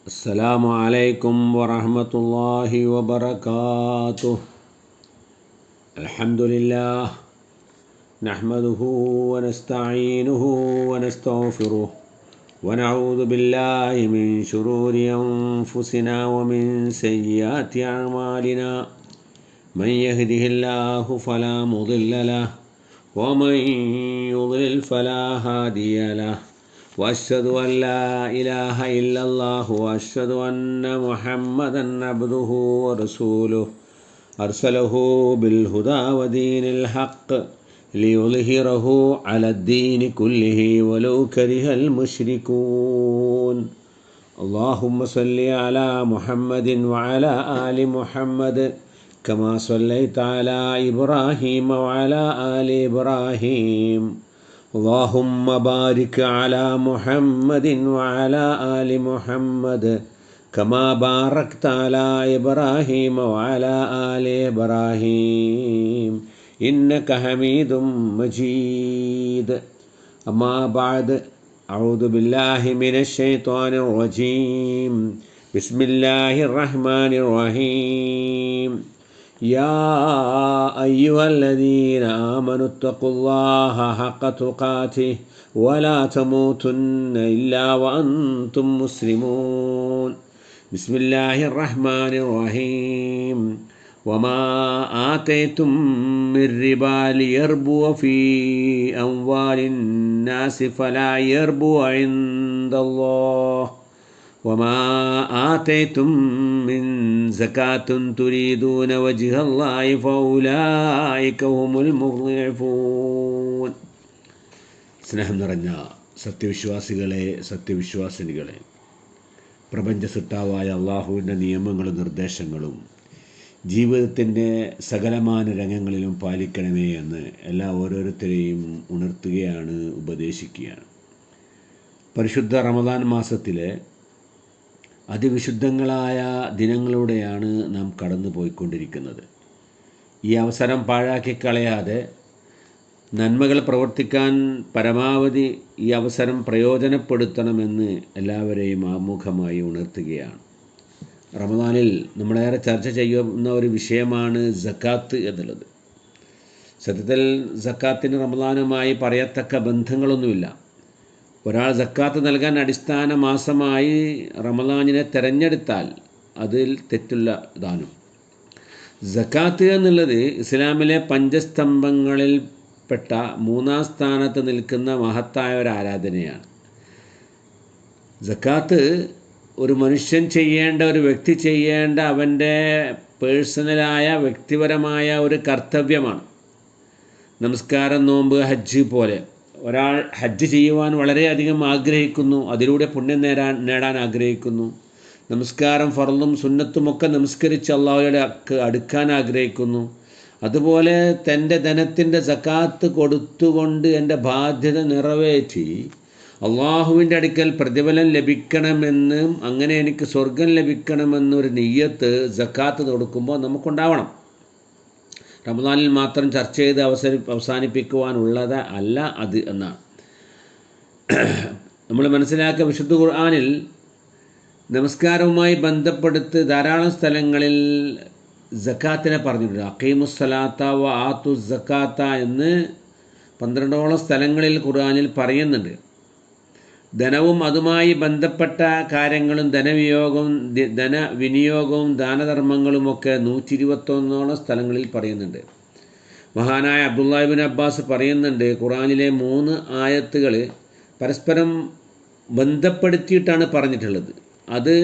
السلام عليكم ورحمة الله وبركاته. الحمد لله نحمده ونستعينه ونستغفره ونعوذ بالله من شرور أنفسنا ومن سيئات أعمالنا. من يهده الله فلا مضل له ومن يضلل فلا هادي له. وأشهد أن لا إله إلا الله وأشهد أن محمدا عبده ورسوله أرسله بالهدى ودين الحق ليظهره على الدين كله ولو كره المشركون. اللهم صل على محمد وعلى آل محمد كما صليت على إبراهيم وعلى آل إبراهيم. اللهم بارك على محمد وعلى آل محمد كما باركت على إبراهيم وعلى آل إبراهيم إنك حميد مجيد. أما بعد، أعوذ بالله من الشيطان الرجيم. بسم الله الرحمن الرحيم. يا أيها الذين آمنوا اتقوا الله حق تقاته ولا تموتن إلا وأنتم مسلمون. بسم الله الرحمن الرحيم. وما آتيتم من ربا ليربو في أموال الناس فلا يربو عند الله. وما آتيتم من زكاة تريدون وجه الله فأولئك هم المضعفون. സ്നേഹം നിറഞ്ഞ സത്യവിശ്വാസികളെ, സത്യവിശ്വാസിനികളെ, പ്രപഞ്ച സൃഷ്ടാവായ അള്ളാഹുവിൻ്റെ നിയമങ്ങളും നിർദ്ദേശങ്ങളും ജീവിതത്തിൻ്റെ സകലമാന രംഗങ്ങളിലും പാലിക്കണമേ എന്ന് ഓരോരുത്തരെയും ഉണർത്തുകയാണ്, ഉപദേശിക്കുകയാണ്. പരിശുദ്ധ റമദാൻ മാസത്തിലെ അതിവിശുദ്ധങ്ങളായ ദിനങ്ങളിലൂടെയാണ് നാം കടന്നു പോയിക്കൊണ്ടിരിക്കുന്നത്. ഈ അവസരം പാഴാക്കി കളയാതെ നന്മകൾ പ്രവർത്തിക്കാൻ പരമാവധി ഈ അവസരം പ്രയോജനപ്പെടുത്തണമെന്ന് എല്ലാവരെയും ആമുഖമായി ഉണർത്തുകയാണ്. റമദാനിൽ നമ്മളേറെ ചർച്ച ചെയ്യുന്ന ഒരു വിഷയമാണ് സക്കാത്ത് എന്നുള്ളത്. സത്യത്തിൽ സക്കാത്തിന് റമദാനുമായി പറയത്തക്ക ബന്ധങ്ങളൊന്നുമില്ല. ഒരാൾ സക്കാത്ത് നൽകാൻ അടിസ്ഥാന മാസമായി റമദാനിനെ തിരഞ്ഞെടുത്താൽ അതിൽ തെറ്റുള്ള ദാനം. സക്കാത്ത് എന്നുള്ളത് ഇസ്ലാമിലെ പഞ്ചസ്തംഭങ്ങളിൽപ്പെട്ട 3-ാം സ്ഥാനത്ത് നിൽക്കുന്ന മഹത്തായ ഒരു ആരാധനയാണ്. സക്കാത്ത് ഒരു മനുഷ്യൻ ചെയ്യേണ്ട, ഒരു വ്യക്തി ചെയ്യേണ്ട അവൻ്റെ പേഴ്സണലായ വ്യക്തിപരമായ ഒരു കർത്തവ്യമാണ്. നമസ്കാരം, നോമ്പ്, ഹജ്ജ് പോലെ ഒരാൾ ഹജ്ജ് ചെയ്യുവാൻ വളരെയധികം ആഗ്രഹിക്കുന്നു, അതിലൂടെ പുണ്യം നേടാൻ ആഗ്രഹിക്കുന്നു. നമസ്കാരം, ഫർളും സുന്നത്തുമൊക്കെ നമസ്കരിച്ച് അള്ളാഹുവിൻ്റെ അടുക്കാൻ ആഗ്രഹിക്കുന്നു. അതുപോലെ തൻ്റെ ധനത്തിൻ്റെ സക്കാത്ത് കൊടുത്തുകൊണ്ട് എൻ്റെ ബാധ്യത നിറവേറ്റി അള്ളാഹുവിൻ്റെ അടുക്കൽ പ്രതിഫലം ലഭിക്കണമെന്നും അങ്ങനെ എനിക്ക് സ്വർഗം ലഭിക്കണമെന്നൊരു നിയ്യത്ത് സക്കാത്ത് കൊടുക്കുമ്പോൾ നമുക്കുണ്ടാവണം. റമദാനിൽ മാത്രം ചർച്ച ചെയ്ത് അവസാനിപ്പിക്കുവാനുള്ളത് അല്ല അത് എന്നാണ് നമ്മൾ മനസ്സിലാക്കുക. വിശുദ്ധ ഖുർആനിൽ നമസ്കാരവുമായി ബന്ധപ്പെടുത്ത് ധാരാളം സ്ഥലങ്ങളിൽ സക്കാത്തിനെ പറഞ്ഞിട്ടുണ്ട്. അഖീമുസ്സലാത്ത വ ആത്തു സക്കാത്ത എന്ന് 12ഓളം സ്ഥലങ്ങളിൽ ഖുർആനിൽ പറയുന്നുണ്ട്. ധനവും അതുമായി ബന്ധപ്പെട്ട കാര്യങ്ങളും ധനവിനിയോഗവും ദാനധർമ്മങ്ങളുമൊക്കെ 121ഓളം സ്ഥലങ്ങളിൽ പറയുന്നുണ്ട്. മഹാനായ അബ്ദുല്ലാഹ് ഇബ്നു അബ്ബാസ് പറയുന്നുണ്ട്, ഖുർആനിലെ 3 ആയത്തുകൾ പരസ്പരം ബന്ധപ്പെടുത്തിയിട്ടാണ് പറഞ്ഞിട്ടുള്ളത്. അത്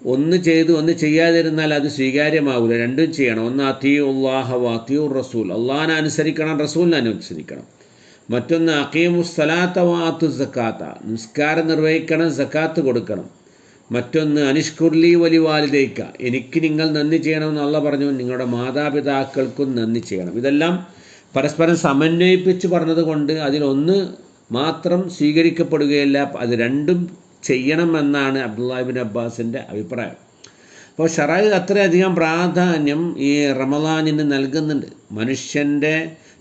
ഒന്ന് ചെയ്ത് ഒന്ന് ചെയ്യാതിരുന്നാൽ അത് സ്വീകാര്യമാവില്ല. രണ്ടും ചെയ്യണം. ഒന്ന് അത്തിയുല്ലാഹ വ അത്തിയുർ റസൂൽ, അള്ളാഹിനെ അനുസരിക്കണം, റസൂലിനെ അനുസരിക്കണം. മറ്റൊന്ന് അഖീമുസ്സലാത്ത വ ആത്തു സക്കാത്ത, നിസ്കാരം നിർവഹിക്കണം, സക്കാത്ത് കൊടുക്കണം. മറ്റൊന്ന് അനിഷ്കുർലി വലി വാലിദൈക, എനിക്ക് നിങ്ങൾ നന്ദി ചെയ്യണമെന്ന് അള്ളാഹ് പറഞ്ഞു, നിങ്ങളുടെ മാതാപിതാക്കൾക്കും നന്ദി ചെയ്യണം. ഇതെല്ലാം പരസ്പരം സമന്വയിപ്പിച്ച് പറഞ്ഞതുകൊണ്ട് അതിലൊന്ന് മാത്രം സ്വീകരിക്കപ്പെടുകയില്ല, അത് രണ്ടും ചെയ്യണമെന്നാണ് അബ്ദുല്ലാഹ് ഇബ്നു അബ്ബാസിൻ്റെ അഭിപ്രായം. അപ്പോൾ ശറഅ് അത്രയധികം പ്രാധാന്യം ഈ റമദാനിന് നൽകുന്നുണ്ട്. മനുഷ്യൻ്റെ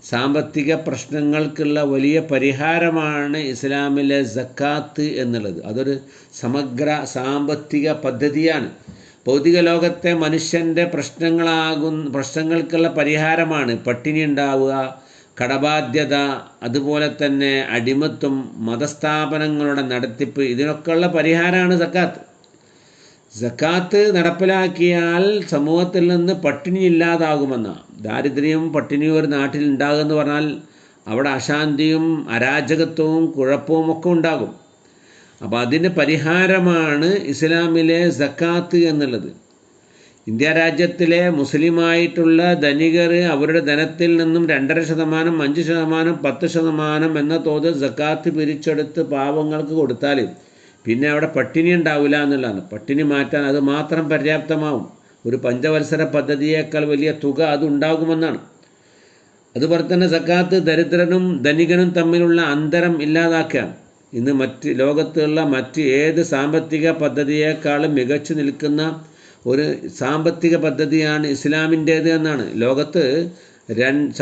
സാമ്പത്തിക പ്രശ്നങ്ങൾക്കുള്ള വലിയ പരിഹാരമാണ് ഇസ്ലാമിലെ സക്കാത്ത് എന്നുള്ളത്. അതൊരു സമഗ്ര സാമ്പത്തിക പദ്ധതിയാണ്. ഭൗതിക ലോകത്തെ മനുഷ്യൻ്റെ പ്രശ്നങ്ങൾക്കുള്ള പരിഹാരമാണ്. പട്ടിണി ഉണ്ടാവുക, കടബാധ്യത, അതുപോലെ തന്നെ അടിമത്വം, മതസ്ഥാപനങ്ങളുടെ നടത്തിപ്പ്, ഇതിനൊക്കെയുള്ള പരിഹാരമാണ് സക്കാത്ത്. സക്കാത്ത് നടപ്പിലാക്കിയാൽ സമൂഹത്തിൽ നിന്ന് പട്ടിണി ഇല്ലാതാകുമെന്നാണ്. ദാരിദ്ര്യവും പട്ടിണിയും ഒരു നാട്ടിൽ ഉണ്ടാകുമെന്ന് പറഞ്ഞാൽ അവിടെ അശാന്തിയും അരാജകത്വവും കുഴപ്പവും ഒക്കെ ഉണ്ടാകും. അപ്പോൾ അതിന് പരിഹാരമാണ് ഇസ്ലാമിലെ സക്കാത്ത് എന്നുള്ളത്. ഇന്ത്യ രാജ്യത്തിലെ മുസ്ലിമായിട്ടുള്ള ധനികർ അവരുടെ ധനത്തിൽ നിന്നും 2.5%, 5%, 10% എന്ന തോതിൽ സക്കാത്ത് പിരിച്ചെടുത്ത് പാവങ്ങൾക്ക് കൊടുത്താൽ പിന്നെ അവിടെ പട്ടിണി ഉണ്ടാവില്ല എന്നുള്ളതാണ്. പട്ടിണി മാറ്റാൻ അത് മാത്രം പര്യാപ്തമാവും. ഒരു പഞ്ചവത്സര പദ്ധതിയേക്കാൾ വലിയ തുക അതുണ്ടാകുമെന്നാണ്. അതുപോലെ തന്നെ സക്കാത്ത് ദരിദ്രനും ധനികനും തമ്മിലുള്ള അന്തരം ഇല്ലാതാക്കുകയാണ്. ഇന്ന് ലോകത്തുള്ള മറ്റ് ഏത് സാമ്പത്തിക പദ്ധതിയേക്കാളും മികച്ചു നിൽക്കുന്ന ഒരു സാമ്പത്തിക പദ്ധതിയാണ് ഇസ്ലാമിൻ്റേത് എന്നാണ്. ലോകത്ത്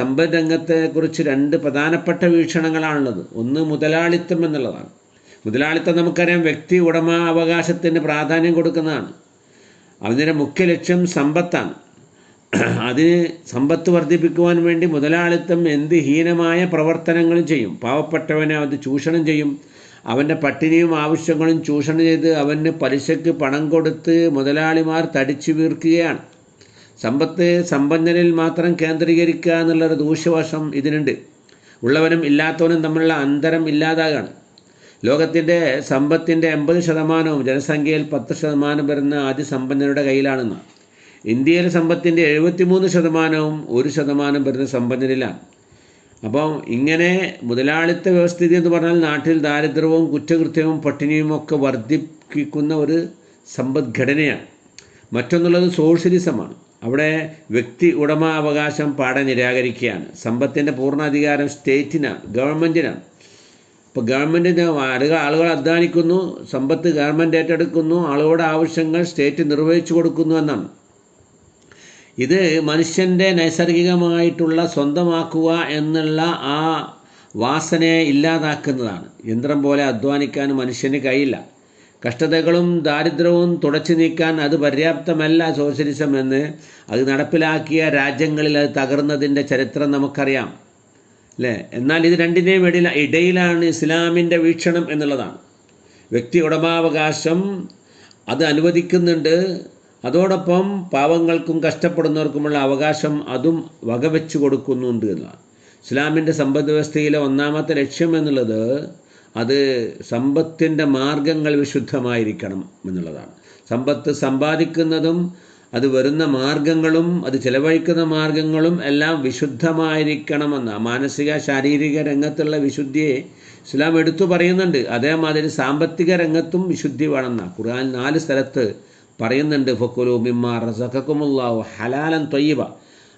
സമ്പദ് രംഗത്തെക്കുറിച്ച് 2 പ്രധാനപ്പെട്ട വീക്ഷണങ്ങളാണുള്ളത്. ഒന്ന് മുതലാളിത്തം എന്നുള്ളതാണ്. മുതലാളിത്തം നമുക്കറിയാം, വ്യക്തി ഉടമാവകാശത്തിന് പ്രാധാന്യം കൊടുക്കുന്നതാണ്. അതിൻ്റെ മുഖ്യ ലക്ഷ്യം സമ്പത്താണ്. അതിന് സമ്പത്ത് വർദ്ധിപ്പിക്കുവാൻ വേണ്ടി മുതലാളിത്തം എന്ത് ഹീനമായ പ്രവർത്തനങ്ങളും ചെയ്യും. പാവപ്പെട്ടവനെ അത് ചൂഷണം ചെയ്യും. അവൻ്റെ പട്ടിണിയും ആവശ്യങ്ങളും ചൂഷണം ചെയ്ത് അവന് പലിശയ്ക്ക് പണം കൊടുത്ത് മുതലാളിമാർ തടിച്ചു വീർക്കുകയാണ്. സമ്പത്ത് സമ്പന്നരിൽ മാത്രം കേന്ദ്രീകരിക്കുക എന്നുള്ളൊരു ദൂഷ്യവശം ഇതിനുണ്ട്. ഉള്ളവനും ഇല്ലാത്തവനും തമ്മിലുള്ള അന്തരം ഇല്ലാതാകാണ്. ലോകത്തിൻ്റെ സമ്പത്തിൻ്റെ 80% ജനസംഖ്യയിൽ 10% വരുന്ന അതിസമ്പന്നരുടെ കയ്യിലാണെന്ന്. ഇന്ത്യയിലെ സമ്പത്തിൻ്റെ 73% 1% വരുന്ന സമ്പന്നരിലാണ്. അപ്പം ഇങ്ങനെ മുതലാളിത്ത വ്യവസ്ഥിതി എന്ന് പറഞ്ഞാൽ നാട്ടിൽ ദാരിദ്ര്യവും കുറ്റകൃത്യവും പട്ടിണിയും ഒക്കെ വർദ്ധിപ്പിക്കുന്ന ഒരു സമ്പദ്ഘടനയാണ്. മറ്റൊന്നുള്ളത് സോഷ്യലിസമാണ്. അവിടെ വ്യക്തി ഉടമാവകാശം പാടെ നിരാകരിക്കുകയാണ്. സമ്പത്തിൻ്റെ പൂർണ്ണാധികാരം സ്റ്റേറ്റിനാണ്, ഗവൺമെൻറ്റിനാണ്. ഇപ്പോൾ ഗവൺമെൻറ്റിന് ആളുകൾ അധ്വാനിക്കുന്നു, സമ്പത്ത് ഗവൺമെൻറ് ഏറ്റെടുക്കുന്നു, ആളുകളുടെ ആവശ്യങ്ങൾ സ്റ്റേറ്റ് നിർവഹിച്ചു കൊടുക്കുന്നു എന്നാണ്. ഇത് മനുഷ്യൻ്റെ നൈസർഗികമായിട്ടുള്ള സ്വന്തമാക്കുക എന്നുള്ള ആ വാസനയെ ഇല്ലാതാക്കുന്നതാണ്. യന്ത്രം പോലെ അധ്വാനിക്കാൻ മനുഷ്യന് കഴിയില്ല. കഷ്ടതകളും ദാരിദ്ര്യവും തുടച്ചു നീക്കാൻ അത് പര്യാപ്തമല്ല സോഷ്യലിസം എന്ന് അത് നടപ്പിലാക്കിയ രാജ്യങ്ങളിൽ അത് തകർന്നതിൻ്റെ ചരിത്രം നമുക്കറിയാം, അല്ലേ? എന്നാൽ ഇത് രണ്ടിൻ്റെയും ഇടയിലാണ് ഇസ്ലാമിൻ്റെ വീക്ഷണം എന്നുള്ളതാണ്. വ്യക്തി ഉടമാവകാശം അത് അനുവദിക്കുന്നുണ്ട്. അതോടൊപ്പം പാവങ്ങൾക്കും കഷ്ടപ്പെടുന്നവർക്കുമുള്ള അവകാശം അതും വകവെച്ച് കൊടുക്കുന്നുണ്ട് എന്നതാണ്. ഇസ്ലാമിൻ്റെ സമ്പദ് വ്യവസ്ഥയിലെ ഒന്നാമത്തെ ലക്ഷ്യം എന്നുള്ളത് അത് സമ്പത്തിൻ്റെ മാർഗങ്ങൾ വിശുദ്ധമായിരിക്കണം എന്നുള്ളതാണ്. സമ്പത്ത് സമ്പാദിക്കുന്നതും അത് വരുന്ന മാർഗങ്ങളും അത് ചെലവഴിക്കുന്ന മാർഗങ്ങളും എല്ലാം വിശുദ്ധമായിരിക്കണമെന്ന മാനസിക ശാരീരിക രംഗത്തുള്ള വിശുദ്ധിയെ ഇസ്ലാം എടുത്തു പറയുന്നുണ്ട്. അതേമാതിരി സാമ്പത്തിക രംഗത്തും വിശുദ്ധി വേണമെന്ന ഖുർആൻ 4 സ്ഥലത്ത് പറയുന്നുണ്ട്. ഫക്കുലു മിമ്മാ റസഖക്കുമുല്ലാഹു ഹലാലൻ ത്വയ്യിബ,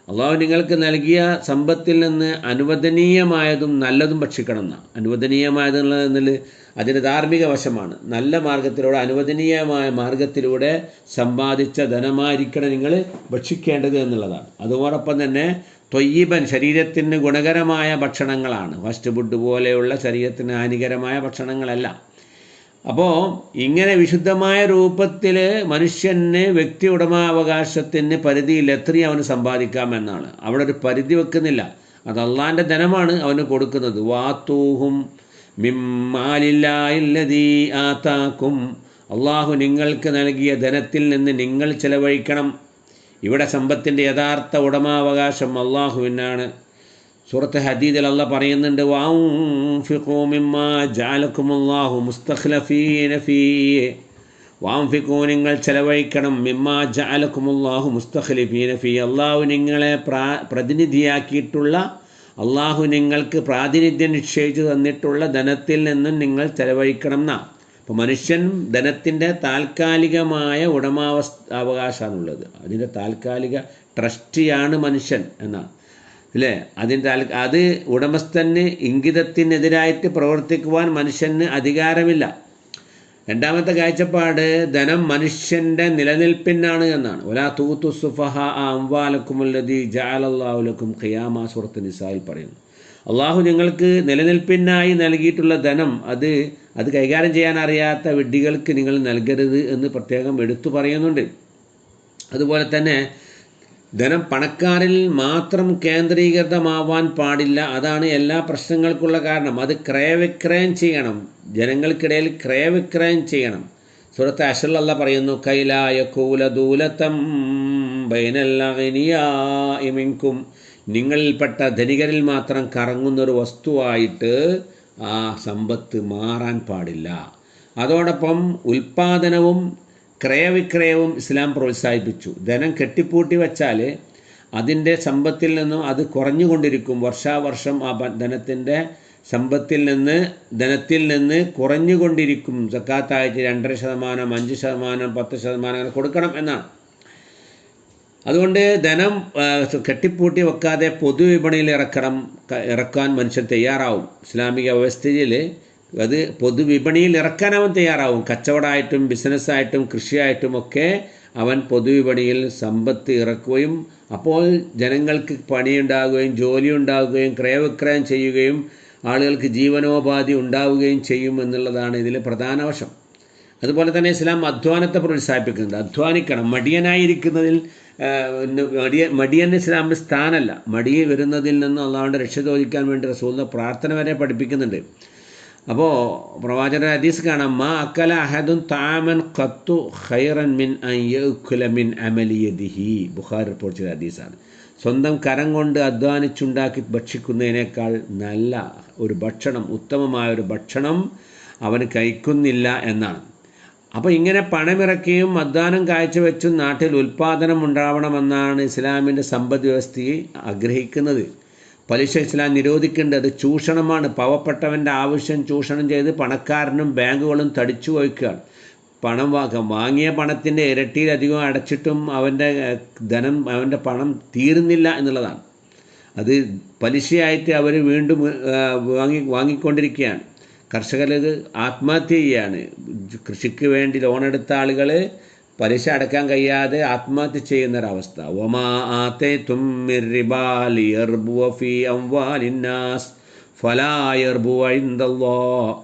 അള്ളാഹു നിങ്ങൾക്ക് നൽകിയ സമ്പത്തിൽ നിന്ന് അനുവദനീയമായതും നല്ലതും ഭക്ഷിക്കണം എന്നാണ്. അനുവദനീയമായതെന്നുള്ളത് അതിൻ്റെ ധാർമ്മിക വശമാണ്. നല്ല മാർഗത്തിലൂടെ അനുവദനീയമായ മാർഗത്തിലൂടെ സമ്പാദിച്ച ധനമായിരിക്കണം നിങ്ങൾ ഭക്ഷിക്കേണ്ടത് എന്നുള്ളതാണ്. അതോടൊപ്പം തന്നെ ത്വയ്യിബൻ, ശരീരത്തിന് ഗുണകരമായ ഭക്ഷണങ്ങളാണ്. ഫാസ്റ്റ് ഫുഡ് പോലെയുള്ള ശരീരത്തിന് ഹാനികരമായ ഭക്ഷണങ്ങളല്ല. അപ്പോൾ ഇങ്ങനെ വിശുദ്ധമായ രൂപത്തിൽ മനുഷ്യന് വ്യക്തി ഉടമാവകാശത്തിന് പരിധിയിൽ എത്രയും അവന് സമ്പാദിക്കാമെന്നാണ്. അവിടെ ഒരു പരിധി വെക്കുന്നില്ല. അത് അള്ളാൻ്റെ ധനമാണ് അവന് കൊടുക്കുന്നത്. വാത്തൂഹും മിമ്മാലില്ലാഹില്ലദീ ആതാക്കും, അള്ളാഹു നിങ്ങൾക്ക് നൽകിയ ധനത്തിൽ നിന്ന് നിങ്ങൾ ചെലവഴിക്കണം. ഇവിടെ സമ്പത്തിൻ്റെ യഥാർത്ഥ ഉടമാവകാശം അള്ളാഹുവിനാണ്. സൂറത്ത് ഹദീദിൽ അള്ളാഹ് പറയുന്നുണ്ട്, വഅൻഫിഖൂ മിമ്മാ ജഅലകുമുല്ലാഹു മുസ്തഖ്ലഫീന ഫീഹി, വഅൻഫിഖൂ നിങ്ങൾ ചെലവഴിക്കണം, മിമ്മാ ജഅലകുമുല്ലാഹു മുസ്തഖ്ലഫീന ഫീഹി, അള്ളാഹു നിങ്ങളെ പ്രതിനിധിയാക്കിയിട്ടുള്ള, അള്ളാഹു നിങ്ങൾക്ക് പ്രാതിനിധ്യം നിശ്ചയിച്ചു തന്നിട്ടുള്ള ധനത്തിൽ നിന്നും നിങ്ങൾ ചെലവഴിക്കണം എന്നാണ്. അപ്പോൾ മനുഷ്യൻ ധനത്തിൻ്റെ താൽക്കാലികമായ അവകാശമാണുള്ളത്. അതിൻ്റെ താൽക്കാലിക ട്രസ്റ്റിയാണ് മനുഷ്യൻ എന്നാണ്, അല്ലേ? അത് ഉടമസ്ഥന് ഇംഗിതത്തിനെതിരായിട്ട് പ്രവർത്തിക്കുവാൻ മനുഷ്യന് അധികാരമില്ല. രണ്ടാമത്തെ കാഴ്ചപ്പാട് ധനം മനുഷ്യൻ്റെ നിലനിൽപ്പിനാണ് എന്നാണ്. വലാ തൂതു സുഫഹ അംവാലക്കുമുല്ലദീ ജഅലല്ലാഹു ലക്കും ഖിയാമ സൂറത്ത് നിസായിൽ പറയുന്നു. അള്ളാഹു നിങ്ങൾക്ക് നിലനിൽപ്പിനായി നൽകിയിട്ടുള്ള ധനം അത് കൈകാര്യം ചെയ്യാൻ അറിയാത്ത വിഡ്ഢികൾക്ക് നിങ്ങൾ നൽകരുത് എന്ന് പ്രത്യേകം എടുത്തു പറയുന്നുണ്ട്. അതുപോലെ തന്നെ ധനം പണക്കാരിൽ മാത്രം കേന്ദ്രീകൃതമാവാൻ പാടില്ല. അതാണ് എല്ലാ പ്രശ്നങ്ങൾക്കുള്ള കാരണം. അത് ക്രയവിക്രയം ചെയ്യണം, ജനങ്ങൾക്കിടയിൽ ക്രയവിക്രയം ചെയ്യണം. സൂറത്ത് അശ്റിൽ അല്ലാഹ് പറയുന്നു, കൈലാ യകൂല ദൂലതം ബൈനൽ അഗ്നിയാഇ മിൻകും, നിങ്ങളിൽപ്പെട്ട ധനികരിൽ മാത്രം കറങ്ങുന്നൊരു വസ്തുവായിട്ട് ആ സമ്പത്ത് മാറാൻ പാടില്ല. അതോടൊപ്പം ഉൽപ്പാദനവും ക്രയവിക്രയവും ഇസ്ലാം പ്രോത്സാഹിപ്പിച്ചു. ധനം കെട്ടിപ്പൂട്ടി വച്ചാൽ അതിൻ്റെ സമ്പത്തിൽ നിന്നും അത് കുറഞ്ഞുകൊണ്ടിരിക്കും. വർഷാവർഷം ആ ധനത്തിൻ്റെ ധനത്തിൽ നിന്ന് കുറഞ്ഞുകൊണ്ടിരിക്കും. സക്കാത്തായിട്ട് 2.5%, 5%, 10% അങ്ങനെ കൊടുക്കണം എന്നാണ്. അതുകൊണ്ട് ധനം കെട്ടിപ്പൂട്ടി വെക്കാതെ പൊതുവിപണിയിൽ ഇറക്കാൻ മനുഷ്യൻ തയ്യാറാവും. ഇസ്ലാമിക വ്യവസ്ഥയിൽ അത് പൊതുവിപണിയിൽ ഇറക്കാൻ അവൻ തയ്യാറാവും. കച്ചവടമായിട്ടും ബിസിനസ്സായിട്ടും കൃഷിയായിട്ടും ഒക്കെ അവൻ പൊതുവിപണിയിൽ സമ്പത്ത് ഇറക്കുകയും അപ്പോൾ ജനങ്ങൾക്ക് പണിയുണ്ടാകുകയും ജോലി ഉണ്ടാകുകയും ക്രയവിക്രയം ചെയ്യുകയും ആളുകൾക്ക് ജീവനോപാധി ഉണ്ടാവുകയും ചെയ്യും എന്നുള്ളതാണ് ഇതിലെ പ്രധാന വശം. അതുപോലെ തന്നെ ഇസ്ലാം അധ്വാനത്തെ പ്രോത്സാഹിപ്പിക്കുന്നുണ്ട്. അധ്വാനിക്കണം. മടിയന് ഇസ്ലാമിൻ്റെ സ്ഥാനമല്ല. മടി വരുന്നതിൽ നിന്ന് അള്ളാഹുവിൻ്റെ രക്ഷ ചോദിക്കാൻ വേണ്ടി റസൂലുള്ളാഹി പ്രാർത്ഥന വരെ പഠിപ്പിക്കുന്നുണ്ട്. അപ്പോൾ പ്രവാചകന്റെ ഹദീസ് കാണാം, മാ അക്കല അഹദുൻ തഅമൻ ഖത്തു ഖൈറൻ മിൻ അൻ യഅകുല മിൻ അമലി യദിഹി. ബുഖാരി റിപ്പോർട്ട് ചെയ്ത ഹദീസാണ്. സ്വന്തം കരം കൊണ്ട് അധ്വാനിച്ചുണ്ടാക്കി ഭക്ഷിക്കുന്നതിനേക്കാൾ നല്ല ഒരു ഭക്ഷണം, ഉത്തമമായ ഒരു ഭക്ഷണം അവന് കഴിക്കുന്നില്ല എന്നാണ്. അപ്പോൾ ഇങ്ങനെ പണമിറക്കിയും അധ്വാനം കാഴ്ചവെച്ചും നാട്ടിൽ ഉൽപ്പാദനം ഉണ്ടാവണമെന്നാണ് ഇസ്ലാമിൻ്റെ സമ്പദ് വ്യവസ്ഥയെ ആഗ്രഹിക്കുന്നത്. പലിശ ഇസ്ലാം നിരോധിക്കേണ്ടത്. അത് ചൂഷണമാണ്. പാവപ്പെട്ടവൻ്റെ ആവശ്യം ചൂഷണം ചെയ്ത് പണക്കാരനും ബാങ്കുകളും തടിച്ചു വയ്ക്കുകയാണ്. വാങ്ങിയ പണത്തിൻ്റെ ഇരട്ടിയിലധികം അടച്ചിട്ടും അവൻ്റെ പണം തീരുന്നില്ല എന്നുള്ളതാണ്. അത് പലിശയായിട്ട് അവർ വീണ്ടും വാങ്ങിക്കൊണ്ടിരിക്കുകയാണ്. കർഷകർ ആത്മഹത്യ ചെയ്യുകയാണ്. കൃഷിക്ക് വേണ്ടി ലോണെടുത്ത ആളുകൾ പലിശ അടക്കാൻ കഴിയാതെ ആത്മഹത്യ ചെയ്യുന്നൊരവസ്ഥ. വമാ ആതൈതും മിർ റിബാ ലിയർബുവ ഫീ അംവാലിന്നാസ് ഫലാ യർബുവ ഇൻദല്ലാഹ്.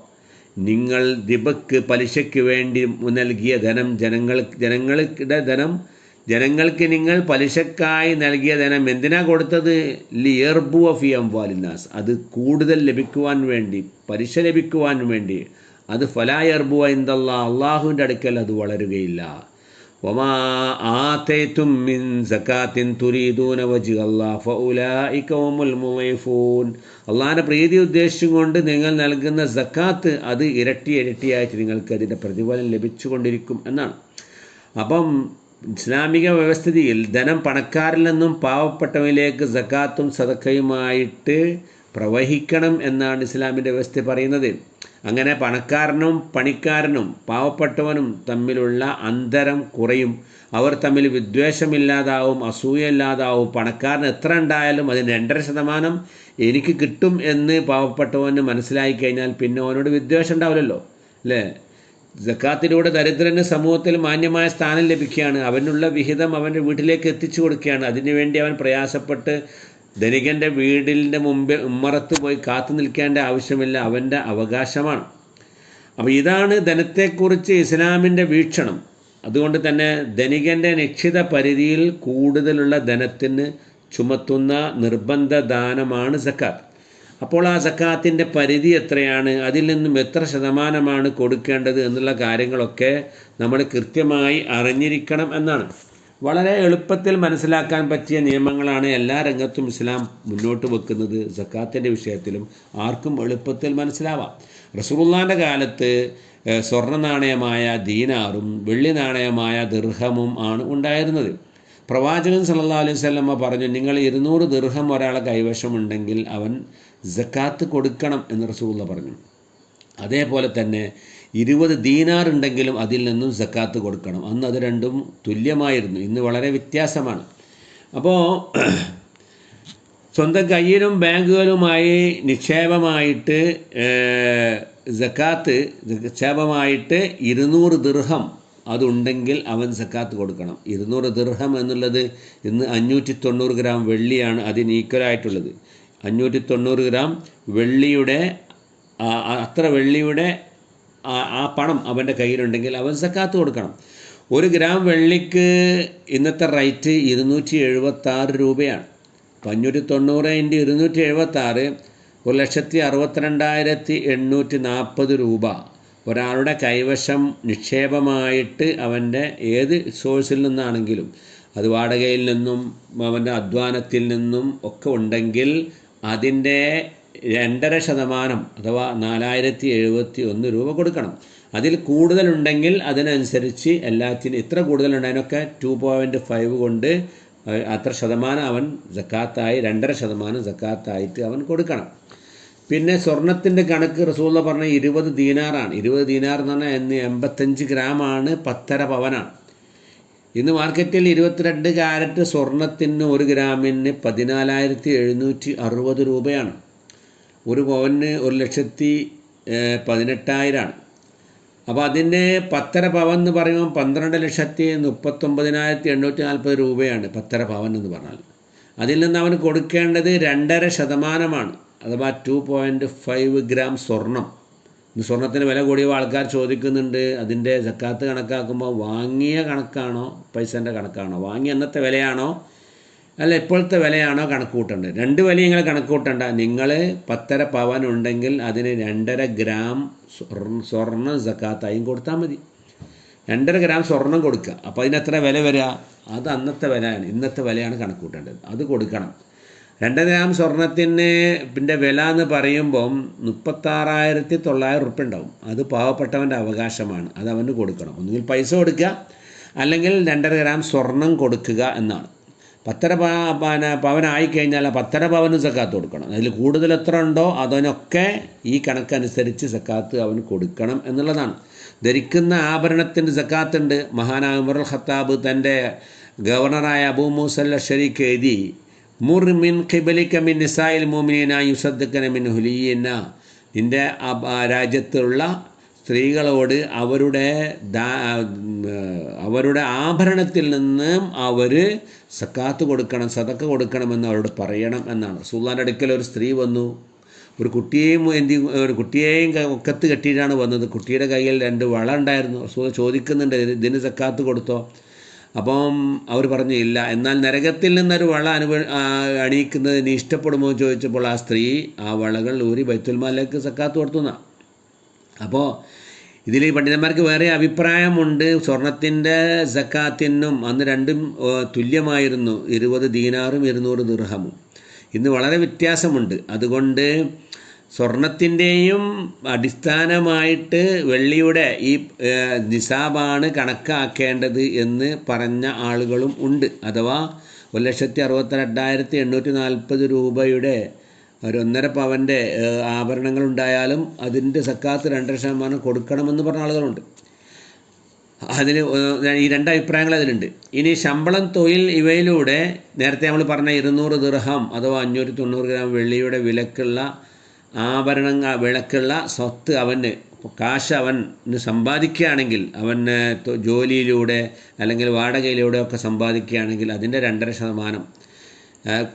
നിങ്ങൾ റിബക്ക് പലിശയ്ക്ക് വേണ്ടി നൽകിയ ധനം ജനങ്ങൾക്ക് നിങ്ങൾ പലിശക്കായി നൽകിയ ധനം എന്തിനാ കൊടുത്തത്? ലിയർബുവ ഫീ അംവാലിന്നാസ്, അത് കൂടുതൽ ലഭിക്കുവാൻ വേണ്ടി, പലിശ ലഭിക്കുവാൻ വേണ്ടി. അത് ഫലാ യർബുവ ഇൻദല്ലാഹ്, അള്ളാഹുവിൻ്റെ അടുക്കൽ അത് വളരുകയില്ല. വമാ ആതൈതും മിൻ സകാത്തിൻ തുരീദൂന വജ്ഹല്ലാഹ് ഫഉലൈക ഹുമുൽ മുളൈഫൂൻ. അള്ളാഹിൻ്റെ പ്രീതി ഉദ്ദേശിച്ചുകൊണ്ട് നിങ്ങൾ നൽകുന്ന സക്കാത്ത് അത് ഇരട്ടിയായിട്ട് നിങ്ങൾക്ക് അതിൻ്റെ പ്രതിഫലം ലഭിച്ചുകൊണ്ടിരിക്കും എന്നാണ്. അപ്പം ഇസ്ലാമിക വ്യവസ്ഥിതിയിൽ ധനം പണക്കാരിൽ നിന്നും പാവപ്പെട്ടവരിലേക്ക് സക്കാത്തും സദഖയുമായിട്ട് പ്രവഹിക്കണം എന്നാണ് ഇസ്ലാമിൻ്റെ വ്യവസ്ഥ പറയുന്നത്. അങ്ങനെ പണക്കാരനും പണിക്കാരനും പാവപ്പെട്ടവനും തമ്മിലുള്ള അന്തരം കുറയും. അവർ തമ്മിൽ വിദ്വേഷമില്ലാതാവും, അസൂയയില്ലാതാവും. പണക്കാരന് എത്ര ഉണ്ടായാലും അതിന് 2.5% എനിക്ക് കിട്ടും എന്ന് പാവപ്പെട്ടവന് മനസ്സിലായി കഴിഞ്ഞാൽ പിന്നെ അവനോട് വിദ്വേഷം ഉണ്ടാവില്ലല്ലോ, അല്ലേ? സക്കാത്തിലൂടെ ദരിദ്രന് സമൂഹത്തിൽ മാന്യമായ സ്ഥാനം ലഭിക്കുകയാണ്. അവനുള്ള വിഹിതം അവൻ്റെ വീട്ടിലേക്ക് എത്തിച്ചു കൊടുക്കുകയാണ്. അതിനുവേണ്ടി അവൻ പ്രയാസപ്പെട്ട് ധനികൻ്റെ വീടിൻ്റെ മുമ്പിൽ ഉമ്മറത്ത് പോയി കാത്തു നിൽക്കേണ്ട ആവശ്യമില്ല, അവൻ്റെ അവകാശമാണ്. അപ്പോൾ ഇതാണ് ധനത്തെക്കുറിച്ച് ഇസ്ലാമിൻ്റെ വീക്ഷണം. അതുകൊണ്ട് തന്നെ ധനികൻ്റെ നിശ്ചിത പരിധിയിൽ കൂടുതലുള്ള ധനത്തിന് ചുമത്തുന്ന നിർബന്ധ ദാനമാണ് സക്കാത്ത്. അപ്പോൾ ആ സക്കാത്തിൻ്റെ പരിധി എത്രയാണ്, അതിൽ നിന്നും എത്ര ശതമാനമാണ് കൊടുക്കേണ്ടത് എന്നുള്ള കാര്യങ്ങളൊക്കെ നമ്മൾ കൃത്യമായി അറിഞ്ഞിരിക്കണം എന്നാണ്. വളരെ എളുപ്പത്തിൽ മനസ്സിലാക്കാൻ പറ്റിയ നിയമങ്ങളാണ് എല്ലാ രംഗത്തും ഇസ്ലാം മുന്നോട്ട് വെക്കുന്നത്. സക്കാത്തിൻ്റെ വിഷയത്തിലും ആർക്കും എളുപ്പത്തിൽ മനസ്സിലാവാം. റസൂലുള്ളാഹിൻ്റെ കാലത്ത് സ്വർണ്ണ നാണയമായ ദീനാറും വെള്ളി നാണയമായ ദിർഹമും ആണ് ഉണ്ടായിരുന്നത്. പ്രവാചകൻ സല്ലല്ലാഹു അലൈഹി വസല്ലമ പറഞ്ഞു, നിങ്ങൾ 200 ദിർഹം ഒരാളെ കൈവശമുണ്ടെങ്കിൽ അവൻ സക്കാത്ത് കൊടുക്കണം എന്ന് റസൂലുള്ളാഹി പറഞ്ഞു. അതേപോലെ തന്നെ 20 ദീനാർ ഉണ്ടെങ്കിലും അതിൽ നിന്നും സക്കാത്ത് കൊടുക്കണം. അന്ന് അത് രണ്ടും തുല്യമായിരുന്നു. ഇന്ന് വളരെ വ്യത്യാസമാണ്. അപ്പോൾ സ്വന്തം കയ്യിലും ബാങ്കുകളുമായി നിക്ഷേപമായിട്ട് സക്കാത്ത് നിക്ഷേപമായിട്ട് 200 ദിർഹം അതുണ്ടെങ്കിൽ അവൻ സക്കാത്ത് കൊടുക്കണം. 200 ദിർഹം എന്നുള്ളത് ഇന്ന് 590 ഗ്രാം വെള്ളിയാണ് അതിന് ഈക്വലായിട്ടുള്ളത്. 590 ഗ്രാം വെള്ളിയുടെ അത്ര വെള്ളിയുടെ ആ പണം അവൻ്റെ കയ്യിലുണ്ടെങ്കിൽ അവൻ സക്കാത്ത് കൊടുക്കണം. 1 ഗ്രാം വെള്ളിക്ക് ഇന്നത്തെ റേറ്റ് 276 രൂപയാണ്. 590 × 276 1,62,840 രൂപ ഒരാളുടെ കൈവശം നിക്ഷേപമായിട്ട് അവൻ്റെ ഏത് സോഴ്സിൽ നിന്നാണെങ്കിലും, അത് വാടകയിൽ നിന്നും അവൻ്റെ അധ്വാനത്തിൽ നിന്നും ഒക്കെ ഉണ്ടെങ്കിൽ അതിൻ്റെ 2.5% അഥവാ 4071 രൂപ കൊടുക്കണം. അതിൽ കൂടുതലുണ്ടെങ്കിൽ അതിനനുസരിച്ച് എല്ലാത്തിനും ഇത്ര കൂടുതലുണ്ട് അതിനൊക്കെ 2.5 കൊണ്ട് അത്ര ശതമാനം അവൻ സക്കാത്തായി 2.5% സക്കാത്തായിട്ട് അവൻ കൊടുക്കണം. പിന്നെ സ്വർണത്തിൻ്റെ കണക്ക് റസൂലുള്ള പറഞ്ഞ 20 ദീനാറാണ്. 20 ദീനാർ എന്ന് പറഞ്ഞാൽ ഇന്ന് 85 ഗ്രാമാണ്, 10.5 പവനാണ്. ഇന്ന് മാർക്കറ്റിൽ 22 കാരറ്റ് സ്വർണത്തിന് 1 ഗ്രാമിന് 14,760 രൂപയാണ്. 1 പവന് 1,18,000 അപ്പോൾ അതിൻ്റെ 10.5 പവൻ എന്ന് പറയുമ്പോൾ 12,39,840 രൂപയാണ് 10.5 പവൻ എന്ന് പറഞ്ഞാൽ. അതിൽ നിന്ന് അവന് കൊടുക്കേണ്ടത് 2.5% അഥവാ 2.5 ഗ്രാം സ്വർണം. ഇന്ന് സ്വർണത്തിന് വില കൂടിയ ആൾക്കാർ ചോദിക്കുന്നുണ്ട്, അതിൻ്റെ സക്കാത്ത് കണക്കാക്കുമ്പോൾ വാങ്ങിയ കണക്കാണോ പൈസേൻ്റെ കണക്കാണോ, വാങ്ങിയ അന്നത്തെ വിലയാണോ അല്ല ഇപ്പോഴത്തെ വിലയാണോ കണക്ക് കൂട്ടേണ്ടത്? 2 വില നിങ്ങൾ കണക്ക് കൂട്ടണ്ട. നിങ്ങൾ 10.5 പവൻ ഉണ്ടെങ്കിൽ അതിന് 2.5 ഗ്രാം സ്വർണം സക്കാത്തായും കൊടുത്താൽ മതി. 2.5 ഗ്രാം സ്വർണം കൊടുക്കുക. അപ്പോൾ അതിനെത്ര വില വരിക? അത് അന്നത്തെ വിലയാണ്, ഇന്നത്തെ വിലയാണ് കണക്ക് കൂട്ടേണ്ടത്. അത് കൊടുക്കണം. 2 ഗ്രാം സ്വർണത്തിന് പിന്നെ വില എന്ന് പറയുമ്പം 36,900 റുപ്യ ഉണ്ടാവും. അത് പാവപ്പെട്ടവൻ്റെ അവകാശമാണ്, അത് അവന് കൊടുക്കണം. ഒന്നുകിൽ പൈസ കൊടുക്കുക അല്ലെങ്കിൽ 2.5 ഗ്രാം സ്വർണം കൊടുക്കുക എന്നാണ്. 10.5 പവനായിക്കഴിഞ്ഞാൽ 10.5 പവന് സക്കാത്ത് കൊടുക്കണം. അതിൽ കൂടുതൽ എത്ര ഉണ്ടോ അതിനൊക്കെ ഈ കണക്കനുസരിച്ച് സക്കാത്ത് അവന് കൊടുക്കണം എന്നുള്ളതാണ്. ധരിക്കുന്ന ആഭരണത്തിൻ്റെ സക്കാത്തുണ്ട്. മഹാനായ ഉമർ അൽ ഖത്താബ് തൻ്റെ ഗവർണറായ അബൂ മൂസൽ അശ്ശരിക്ക് എഴുതി, മുർ മിൻ ഖിബലിക മിൻ നിസായിൽ മുഅ്മിനീന യുസദ്ദിഖന മിൻ ഹുലിയിന, നിൻ്റെ രാജ്യത്തുള്ള സ്ത്രീകളോട് അവരുടെ ആഭരണത്തിൽ നിന്നും അവർ സക്കാത്ത് കൊടുക്കണം, സദക്ക കൊടുക്കണമെന്ന് അവരോട് പറയണം എന്നാണ്. റസൂലുള്ളാഹിന്റെ അടുക്കൽ ഒരു സ്ത്രീ വന്നു. ഒരു കുട്ടിയെയും ഒക്കത്ത് കെട്ടിയിട്ടാണ് വന്നത്. കുട്ടിയുടെ കയ്യിൽ 2 വള ഉണ്ടായിരുന്നു. റസൂൽ ചോദിക്കുന്നുണ്ട്, ഇതിന് സക്കാത്ത് കൊടുത്തോ? അപ്പം അവർ പറഞ്ഞു ഇല്ല. എന്നാൽ നരകത്തിൽ നിന്നൊരു വള അണിയിക്കുന്നത് നീ ഇഷ്ടപ്പെടുമോ എന്ന് ചോദിച്ചപ്പോൾ ആ സ്ത്രീ ആ വളകൾ ഊരി ബൈത്തുൽ മാലിലേക്ക് സക്കാത്ത് കൊടുത്തുന്ന. അപ്പോൾ ഇതിൽ പണ്ഡിതന്മാർക്ക് വേറെ അഭിപ്രായമുണ്ട്. സ്വർണത്തിൻ്റെ സക്കാത്തിനും അന്ന് രണ്ടും തുല്യമായിരുന്നു, 20 ദീനാറും 200 ദിർഹമും. ഇന്ന് വളരെ വ്യത്യാസമുണ്ട്. അതുകൊണ്ട് സ്വർണത്തിൻ്റെയും അടിസ്ഥാനമായിട്ട് വെള്ളിയുടെ ഈ നിസാബാണ് കണക്കാക്കേണ്ടത് എന്ന് പറഞ്ഞ ആളുകളും ഉണ്ട്. അഥവാ 1,62,840 രൂപയുടെ ഒരു 1.5 പവൻ്റെ ആഭരണങ്ങളുണ്ടായാലും അതിൻ്റെ സക്കാത്ത് 2% കൊടുക്കണമെന്ന് പറഞ്ഞ ആളുകളുണ്ട്. അതിന് ഈ 2 അഭിപ്രായങ്ങൾ അതിലുണ്ട്. ഇനി ശമ്പളം, തൊഴിൽ ഇവയിലൂടെ നേരത്തെ നമ്മൾ പറഞ്ഞ 200 ദിർഹം അഥവാ 590 ഗ്രാം വെള്ളിയുടെ വിലക്കുള്ള സ്വത്ത് അവന് കാശ് അവന് സമ്പാദിക്കുകയാണെങ്കിൽ, അവന് ജോലിയിലൂടെ അല്ലെങ്കിൽ വാടകയിലൂടെ ഒക്കെ സമ്പാദിക്കുകയാണെങ്കിൽ അതിൻ്റെ 2.5%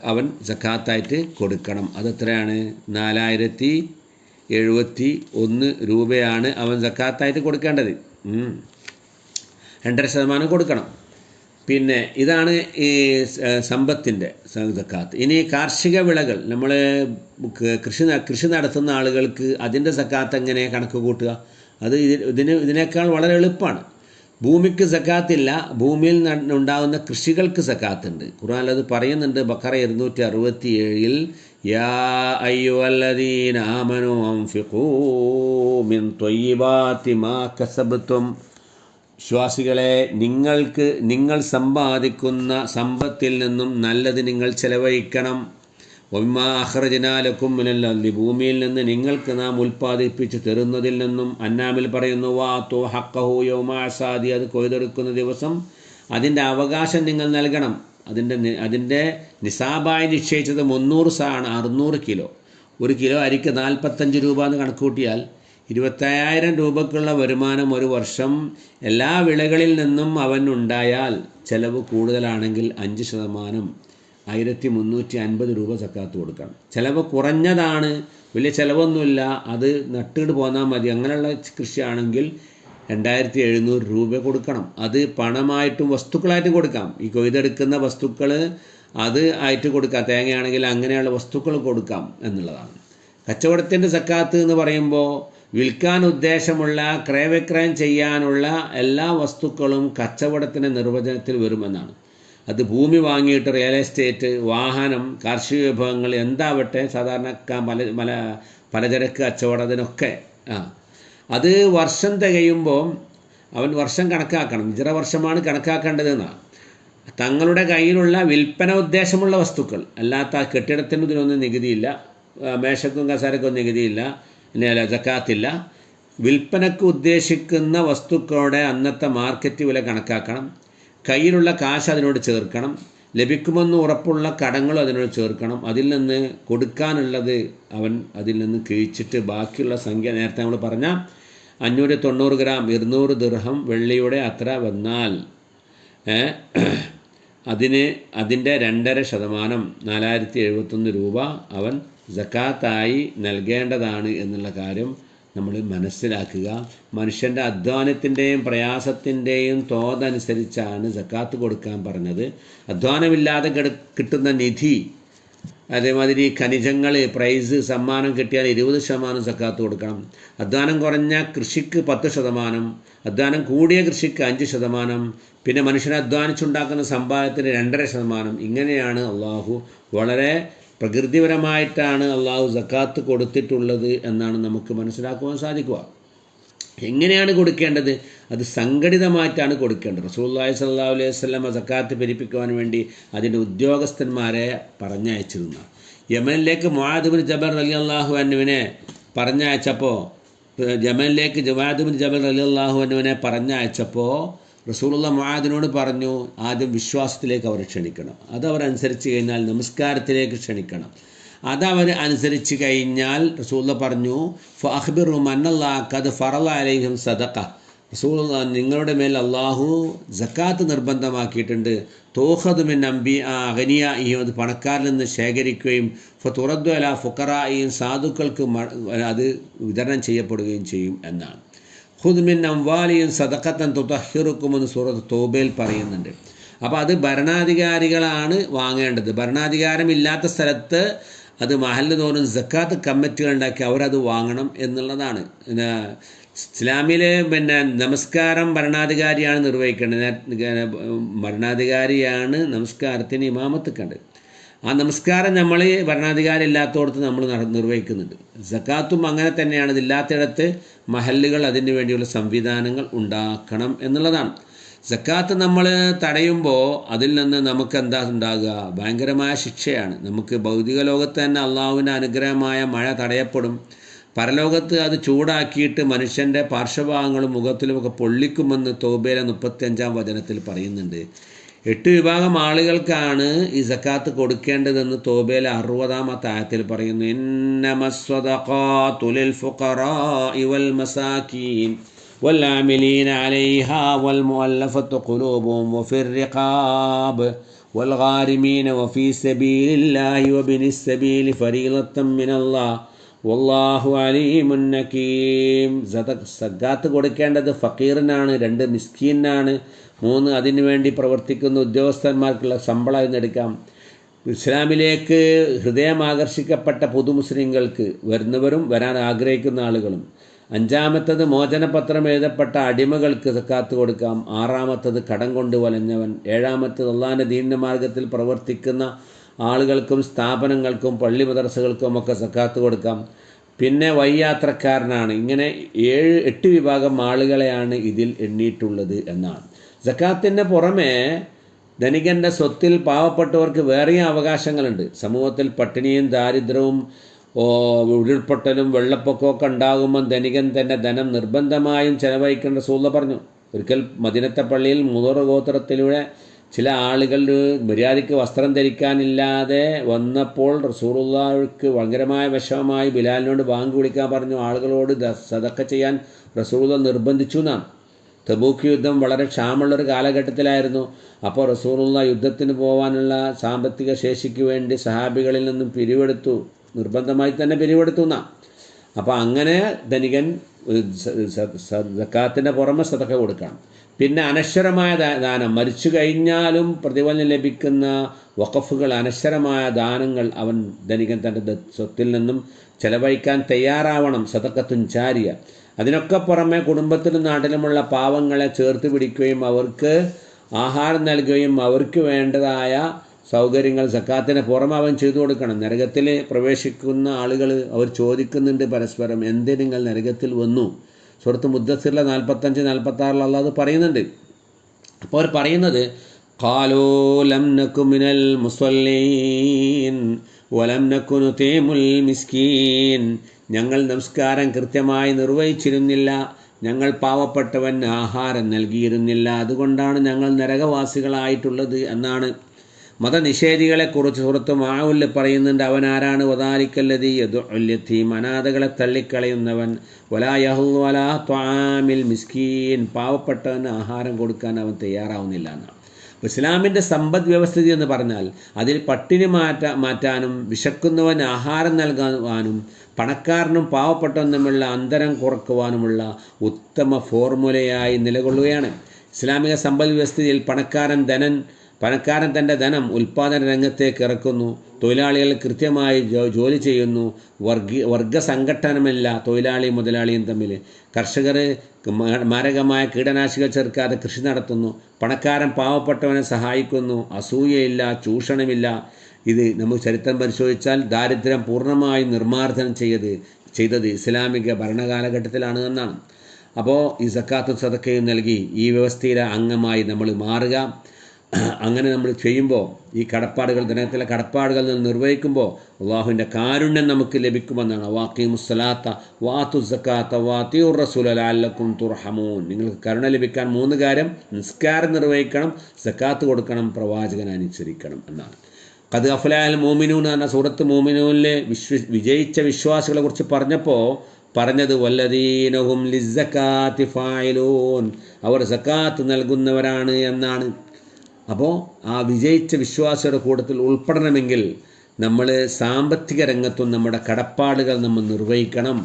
അവൻ സക്കാത്തായിട്ട് കൊടുക്കണം. അതെത്രയാണ്? 4,071 രൂപയാണ് അവൻ സക്കാത്തായിട്ട് കൊടുക്കേണ്ടത്. 2.5% കൊടുക്കണം. പിന്നെ ഇതാണ് ഈ സമ്പത്തിൻ്റെ സക്കാത്ത്. ഇനി കാർഷിക വിളകൾ, നമ്മൾ കൃഷി നടത്തുന്ന ആളുകൾക്ക് അതിൻ്റെ സക്കാത്ത് എങ്ങനെ കണക്ക് കൂട്ടുക? അത് ഇതിനേക്കാൾ വളരെ എളുപ്പമാണ്. ഭൂമിക്ക് സക്കാത്തില്ല, ഭൂമിയിൽ ഉണ്ടാകുന്ന കൃഷികൾക്ക് സക്കാത്തുണ്ട്. ഖുർആനിൽ അത് പറയുന്നുണ്ട്. ബഖറ 267 യാ അയ്യുഹല്ലദീന ആമനൂ അൻഫിഖൂ മിൻ ത്വയ്യിബാതി മാ കസബ്തും, വിശ്വാസികളെ നിങ്ങൾ സമ്പാദിക്കുന്ന സമ്പത്തിൽ നിന്നും നല്ലത് നിങ്ങൾ ചെലവഴിക്കണം. വമ്മാ അഖ്റജ്നാ ലക്കും മിനൽ അർളി, ഭൂമിയിൽ നിന്ന് നിങ്ങൾക്ക് നാം ഉൽപ്പാദിപ്പിച്ച് തരുന്നതിൽ നിന്നും. അന്നാമിൽ പറയുന്നു വാതു ഹഖഹു യൗമ അസാദി, അത് കൊയ്തെടുക്കുന്ന ദിവസം അതിൻ്റെ അവകാശം നിങ്ങൾ നൽകണം. അതിൻ്റെ നിസാബായി നിശ്ചയിച്ചത് 300 സാണ്, 600 കിലോ. 1 കിലോ അരിക്ക് 45 രൂപ എന്ന് കണക്ക് കൂട്ടിയാൽ 25,000 രൂപക്കുള്ള വരുമാനം ഒരു വർഷം എല്ലാ വിളകളിൽ നിന്നും അവനുണ്ടായാൽ ചിലവ് കൂടുതലാണെങ്കിൽ 5%, 1350 രൂപ സക്കാത്ത് കൊടുക്കണം. ചിലവ് കുറഞ്ഞതാണ്, വലിയ ചിലവൊന്നുമില്ല, അത് നട്ടിട്ട് പോന്നാൽ മതി, അങ്ങനെയുള്ള കൃഷിയാണെങ്കിൽ 2700 രൂപ കൊടുക്കണം. അത് പണമായിട്ടും വസ്തുക്കളായിട്ടും കൊടുക്കാം. ഈ കൊയ്തെടുക്കുന്ന വസ്തുക്കൾ അത് ആയിട്ട് കൊടുക്കാം. തേങ്ങയാണെങ്കിൽ അങ്ങനെയുള്ള വസ്തുക്കൾ കൊടുക്കാം എന്നുള്ളതാണ്. കച്ചവടത്തിൻ്റെ സക്കാത്ത് എന്ന് പറയുമ്പോൾ വിൽക്കാൻ ഉദ്ദേശമുള്ള ക്രയവിക്രയം ചെയ്യാനുള്ള എല്ലാ വസ്തുക്കളും കച്ചവടത്തിൻ്റെ നിർവചനത്തിൽ വരുമെന്നാണ്. അത് ഭൂമി വാങ്ങിയിട്ട് റിയൽ എസ്റ്റേറ്റ്, വാഹനം, കാർഷിക വിഭവങ്ങൾ എന്താവട്ടെ, സാധാരണ പലചരക്ക് കച്ചവടം, അതിനൊക്കെ അത് വർഷം തികയുമ്പോൾ അവൻ വർഷം കണക്കാക്കണം. ഹിജ്റ വർഷമാണ് കണക്കാക്കേണ്ടതെന്നാണ്. തങ്ങളുടെ കയ്യിലുള്ള വിൽപ്പന ഉദ്ദേശമുള്ള വസ്തുക്കൾ അല്ലാത്ത കെട്ടിടത്തിന് ഇതിനൊന്നും നികുതിയില്ല, മേശക്കും കസാരക്കും നികുതിയില്ല, സക്കാത്തില്ല. വിൽപ്പനക്ക് ഉദ്ദേശിക്കുന്ന വസ്തുക്കളുടെ അന്നത്തെ മാർക്കറ്റ് വില കണക്കാക്കണം. കയ്യിലുള്ള കാശ് അതിനോട് ചേർക്കണം. ലഭിക്കുമെന്ന് ഉറപ്പുള്ള കടങ്ങളും അതിനോട് ചേർക്കണം. അതിൽ നിന്ന് കൊടുക്കാനുള്ളത് അവൻ അതിൽ നിന്ന് കിഴിച്ചിട്ട് ബാക്കിയുള്ള സംഖ്യ നേരത്തെ നമ്മൾ പറഞ്ഞ 590 ഗ്രാം 200 ദിർഹം വെള്ളിയുടെ അത്ര വന്നാൽ അതിൻ്റെ 2.5% 4071 രൂപ അവൻ സക്കാത്തായി നൽകേണ്ടതാണ് എന്നുള്ള കാര്യം നമ്മൾ മനസ്സിലാക്കുക. മനുഷ്യൻ്റെ അധ്വാനത്തിൻ്റെയും പ്രയാസത്തിൻ്റെയും തോതനുസരിച്ചാണ് സക്കാത്ത് കൊടുക്കാൻ പറഞ്ഞത്. അധ്വാനമില്ലാതെ കിട്ടുന്ന നിധി, അതേമാതിരി ഖനിജങ്ങൾ, പ്രൈസ്, സമ്മാനം കിട്ടിയാൽ 20% സക്കാത്ത് കൊടുക്കണം. അധ്വാനം കുറഞ്ഞ കൃഷിക്ക് 10%, അധ്വാനം കൂടിയ കൃഷിക്ക് 5%, പിന്നെ മനുഷ്യനെ അധ്വാനിച്ചുണ്ടാക്കുന്ന സമ്പാദത്തിന് 2.5%. ഇങ്ങനെയാണ് അള്ളാഹു വളരെ പ്രകൃതിപരമായിട്ടാണ് അള്ളാഹു സക്കാത്ത് കൊടുത്തിട്ടുള്ളത് എന്നാണ് നമുക്ക് മനസ്സിലാക്കുവാൻ സാധിക്കുക. എങ്ങനെയാണ് കൊടുക്കേണ്ടത്? അത് സംഘടിതമായിട്ടാണ് കൊടുക്കേണ്ടത്. റസൂലുള്ളാഹി സ്വല്ലല്ലാഹു അലൈഹി വസല്ലം സക്കാത്ത് പിരിപ്പിക്കുവാൻ വേണ്ടി അതിൻ്റെ ഉദ്യോഗസ്ഥന്മാരെ പറഞ്ഞയച്ചിരുന്നു. യമനിലേക്ക് മുആദ് ബിൻ ജബൽ റളിയല്ലാഹു അൻഹുവിനെ പറഞ്ഞയച്ചപ്പോൾ റസൂലുള്ള മുആദിനോട് പറഞ്ഞു, ആദ്യം വിശ്വാസത്തിലേക്ക് അവരെ ക്ഷണിക്കണം. അതവർ അനുസരിച്ച് കഴിഞ്ഞാൽ നമസ്കാരത്തിലേക്ക് ക്ഷണിക്കണം. അതവർ അനുസരിച്ച് കഴിഞ്ഞാൽ റസൂലുള്ള പറഞ്ഞു, ഫഅഖ്ബിറുഹും അന്നല്ലാഹ ഖദ് ഫറള അലൈഹിം സദഖ, റസൂലുള്ള നിങ്ങളുടെ മേൽ അള്ളാഹു സക്കാത്ത് നിർബന്ധമാക്കിയിട്ടുണ്ട്. തൂഖദു മിൻ അഗ്നിയാഇഹിം, അത് പണക്കാരിൽ നിന്ന് ശേഖരിക്കുകയും ഫതുറദ്ദു അലാ ഫുഖറാഇഹിം, സാധുക്കൾക്ക് അത് വിതരണം ചെയ്യപ്പെടുകയും ചെയ്യും എന്നാണ്. ഖുദ് മിൻ അംവാലിഹിം സദഖത്തൻ തുതഹിറുക്കും എന്ന് സൂറത്ത് തൗബയിൽ പറയുന്നുണ്ട്. അപ്പോൾ അത് ഭരണാധികാരികളാണ് വാങ്ങേണ്ടത്. ഭരണാധികാരമില്ലാത്ത സ്ഥലത്ത് അത് മഹല്ല് തോറും സക്കാത്ത് കമ്മിറ്റികൾ ഉണ്ടാക്കി അവരത് വാങ്ങണം എന്നുള്ളതാണ്. ഇസ്ലാമിലെ നമസ്കാരം ഭരണാധികാരിയാണ് നിർവഹിക്കേണ്ടത്. ഭരണാധികാരിയാണ് നമസ്കാരത്തിന് ഇമാമത്ത് കണ്ടത്. ആ നമസ്കാരം നമ്മൾ ഭരണാധികാരി ഇല്ലാത്തടത്ത് നമ്മൾ നിർവഹിക്കുന്നുണ്ട്. സക്കാത്തും അങ്ങനെ തന്നെയാണ്. ഇതില്ലാത്തിടത്ത് മഹല്ലുകൾ അതിന് വേണ്ടിയുള്ള സംവിധാനങ്ങൾ ഉണ്ടാക്കണം എന്നുള്ളതാണ്. സക്കാത്ത് നമ്മൾ തടയുമ്പോൾ അതിൽ നിന്ന് നമുക്ക് എന്താ ഉണ്ടാകുക? ഭയങ്കരമായ ശിക്ഷയാണ്. നമുക്ക് ഭൗതിക ലോകത്ത് തന്നെ അള്ളാഹുവിൻ്റെ അനുഗ്രഹമായ മഴ തടയപ്പെടും. പരലോകത്ത് അത് ചൂടാക്കിയിട്ട് മനുഷ്യൻ്റെ പാർശ്വഭാഗങ്ങളും മുഖത്തിലുമൊക്കെ പൊള്ളിക്കുമെന്ന് തൗബയിലെ 35-ാം വചനത്തിൽ പറയുന്നുണ്ട്. 8 വിഭാഗം ആളുകൾക്കാണ് ഈ സക്കാത്ത് കൊടുക്കേണ്ടതെന്ന് തൗബയിലെ 60-ാമത്തെ ആയത്തിൽ പറയുന്നു. ഇന്നമസ്സദഖാതു ലിൽ ഫുഖറാഇ വൽ മസാകീൻ والعاملين عليها والمؤلفة قلوبهم وفي الرقاب والغارمين وفي سبيل الله وابن السبيل فريضة من الله والله عليم حكيم. സക്കാത്ത് കൊടുക്കേണ്ടത് ഫക്കീറിനാണ്, 2 മിസ്കീനാണ്, 3 അതിനു വേണ്ടി പ്രവർത്തിക്കുന്ന ഉദ്യോഗസ്ഥന്മാർക്കുള്ള ശമ്പളം എന്നെടുക്കാം. ഇസ്ലാമിലേക്ക് ഹൃദയം ആകർഷിക്കപ്പെട്ട പുതു മുസ്ലിങ്ങൾക്ക്, വരുന്നവരും വരാൻ ആഗ്രഹിക്കുന്ന ആളുകളും. 5-ാമത്തത് മോചനപത്രം എഴുതപ്പെട്ട അടിമകൾക്ക് സക്കാത്ത് കൊടുക്കാം. 6-ാമത്തത് കടം കൊണ്ട് വലഞ്ഞവൻ. 7-ാമത്തത് അള്ളാഹിൻ്റെ ദീനിൻ്റെ മാർഗത്തിൽ പ്രവർത്തിക്കുന്ന ആളുകൾക്കും സ്ഥാപനങ്ങൾക്കും പള്ളി മദ്രസകൾക്കും ഒക്കെ സക്കാത്ത് കൊടുക്കാം. പിന്നെ വഴിയാത്രക്കാരനാണ്. ഇങ്ങനെ 8 വിഭാഗം ആളുകളെയാണ് ഇതിൽ എണ്ണിയിട്ടുള്ളത് എന്നാണ്. സക്കാത്തിൻ്റെ പുറമെ ധനികൻ്റെ സ്വത്തിൽ പാവപ്പെട്ടവർക്ക് വേറെയും അവകാശങ്ങളുണ്ട്. സമൂഹത്തിൽ പട്ടിണിയും ദാരിദ്ര്യവും ഉരുൾപൊട്ടലും വെള്ളപ്പൊക്കമൊക്കെ ഉണ്ടാകുമ്പോൾ ധനികൻ തൻ്റെ ധനം നിർബന്ധമായും ചെലവഴിക്കേണ്ട റസൂലുള്ളാഹി പറഞ്ഞു. ഒരിക്കൽ മദീനത്തെ പള്ളിയിൽ മുദർ ഗോത്രത്തിലൂടെ ചില ആളുകൾ മര്യാദയ്ക്ക് വസ്ത്രം ധരിക്കാനില്ലാതെ വന്നപ്പോൾ റസൂലുള്ളാഹിക്ക് ഭയങ്കരമായ വിഷമമായി ബിലാലിനോട് ബാങ്ക് വിളിക്കാൻ പറഞ്ഞു. ആളുകളോട് സദക്ക ചെയ്യാൻ റസൂലുള്ളാഹി നിർബന്ധിച്ചു എന്നാണ്. തബൂക്ക് യുദ്ധം വളരെ ക്ഷാമമുള്ളൊരു കാലഘട്ടത്തിലായിരുന്നു. അപ്പോൾ റസൂലുള്ളാഹി യുദ്ധത്തിന് പോകാനുള്ള സാമ്പത്തിക ശേഷിക്ക് വേണ്ടി സഹാബികളിൽ നിന്നും പിരിവെടുത്തു, നിർബന്ധമായി തന്നെ പിരിവെടുത്തു എന്നാണ്. അപ്പോൾ അങ്ങനെ ധനികൻ സക്കാത്തിൻ്റെ പുറമെ സദക്ക കൊടുക്കണം. പിന്നെ അനശ്വരമായ ദാനം, മരിച്ചു കഴിഞ്ഞാലും പ്രതിഫലം ലഭിക്കുന്ന വഖഫുകൾ, അനശ്വരമായ ദാനങ്ങൾ അവൻ ധനികൻ തൻ്റെ സ്വത്തിൽ നിന്നും ചെലവഴിക്കാൻ തയ്യാറാവണം. സദഖത്തുൻ ജാരിയ. അതിനൊക്കെ പുറമെ കുടുംബത്തിലും നാട്ടിലുമുള്ള പാവങ്ങളെ ചേർത്ത് പിടിക്കുകയും അവർക്ക് ആഹാരം നൽകുകയും അവർക്ക് വേണ്ടതായ സൗകര്യങ്ങൾ സക്കാത്തിന് പുറമെ അവൻ ചെയ്തു കൊടുക്കണം. നരകത്തിൽ പ്രവേശിക്കുന്ന ആളുകൾ അവർ ചോദിക്കുന്നുണ്ട് പരസ്പരം, എന്ത് നിങ്ങൾ നരകത്തിൽ വന്നു? സൂറത്ത് മുദ്ദസ്സിറിലെ 45-46 അല്ലാഹു പറയുന്നുണ്ട്. അപ്പോൾ അവർ പറയുന്നത്, ഖാലൂ ലം നകു മിനൽ മുസല്ലീൻ വലം നകു നുതീമുൽ മിസ്കീൻ. ഞങ്ങൾ നമസ്കാരം കൃത്യമായി നിർവഹിച്ചിരുന്നില്ല, ഞങ്ങൾ പാവപ്പെട്ടവൻ ആഹാരം നൽകിയിരുന്നില്ല, അതുകൊണ്ടാണ് ഞങ്ങൾ നരകവാസികളായിട്ടുള്ളത് എന്നാണ്. മതനിഷേധികളെക്കുറിച്ച് സൂറത്ത് മാഉൽ പറയുന്നുണ്ട്. അവൻ ആരാണ്? വദാലിക്കല്ലദീ യദ്ഉൽ യതീം, അനാഥകളെ തള്ളിക്കളയുന്നവൻ, വലാ യഹ്ളു അലാ ത്വആമിൽ മിസ്കീൻ, പാവപ്പെട്ടവന് ആഹാരം കൊടുക്കാൻ അവൻ തയ്യാറാവുന്നില്ല എന്നാണ്. ഇസ്ലാമിൻ്റെ സമ്പദ് വ്യവസ്ഥിതി എന്ന് പറഞ്ഞാൽ അതിൽ പട്ടിണി മാറ്റാനും വിശക്കുന്നവന് ആഹാരം നൽകാനും പണക്കാരനും പാവപ്പെട്ടവനും തമ്മിലുള്ള അന്തരം കുറക്കുവാനുമുള്ള ഉത്തമ ഫോർമുലയായി നിലകൊള്ളുകയാണ്. ഇസ്ലാമിക സമ്പദ് വ്യവസ്ഥിതിയിൽ പണക്കാരൻ തൻ്റെ ധനം ഉൽപ്പാദന രംഗത്തേക്ക് ഇറക്കുന്നു, തൊഴിലാളികൾ കൃത്യമായി ജോലി ചെയ്യുന്നു, വർഗ സംഘട്ടനമില്ല തൊഴിലാളിയും മുതലാളിയും തമ്മിൽ, കർഷകർ മാരകമായ കീടനാശികൾ ചേർക്കാതെ കൃഷി നടത്തുന്നു, പണക്കാരൻ പാവപ്പെട്ടവനെ സഹായിക്കുന്നു, അസൂയയില്ല, ചൂഷണമില്ല. ഇത് നമുക്ക് ചരിത്രം പരിശോധിച്ചാൽ ദാരിദ്ര്യം പൂർണ്ണമായും നിർമ്മാർജ്ജനം ചെയ്തത് ഇസ്ലാമിക ഭരണകാലഘട്ടത്തിലാണ് എന്നാണ്. അപ്പോൾ ഈ സക്കാത്തും സദക്കയും നൽകി ഈ വ്യവസ്ഥയിലെ അംഗമായി നമ്മൾ മാറുക. അങ്ങനെ നമ്മൾ ചെയ്യുമ്പോൾ ഈ കടപ്പാടുകൾ, ദിനത്തിലെ കടപ്പാടുകൾ നിർവഹിക്കുമ്പോൾ അള്ളാഹുവിൻ്റെ കാരുണ്യം നമുക്ക് ലഭിക്കുമെന്നാണ്. വാഖീമുസ്സലാത്ത വാതു സക്കാത്ത വാത്തിയുർ റസൂല ലഅല്ലക്കും തുർഹമൂൻ. നിങ്ങൾക്ക് കരുണ ലഭിക്കാൻ 3 കാര്യം: നിസ്കാരം നിർവഹിക്കണം, സക്കാത്ത് കൊടുക്കണം, പ്രവാചകനെ അനുസരിക്കണം എന്നാണ്. ഖദ് അഫ്ലഹൽ മുഅ്മിനൂൻ എന്ന സൂറത്ത് മുഅ്മിനൂനിലെ വിജയിച്ച വിശ്വാസികളെ കുറിച്ച് പറഞ്ഞത് വല്ലദീനഹും ലിസ്സക്കാത്തി ഫായിലൂൻ, അവർ സക്കാത്ത് നൽകുന്നവരാണ് എന്നാണ്. അപ്പോൾ ആ വിജയിച്ച വിശ്വാസിയുടെ കൂട്ടത്തിൽ ഉൾപ്പെടണമെങ്കിൽ നമ്മൾ സാമ്പത്തിക രംഗത്തും നമ്മുടെ കടപ്പാടുകൾ നമ്മൾ നിർവഹിക്കണം.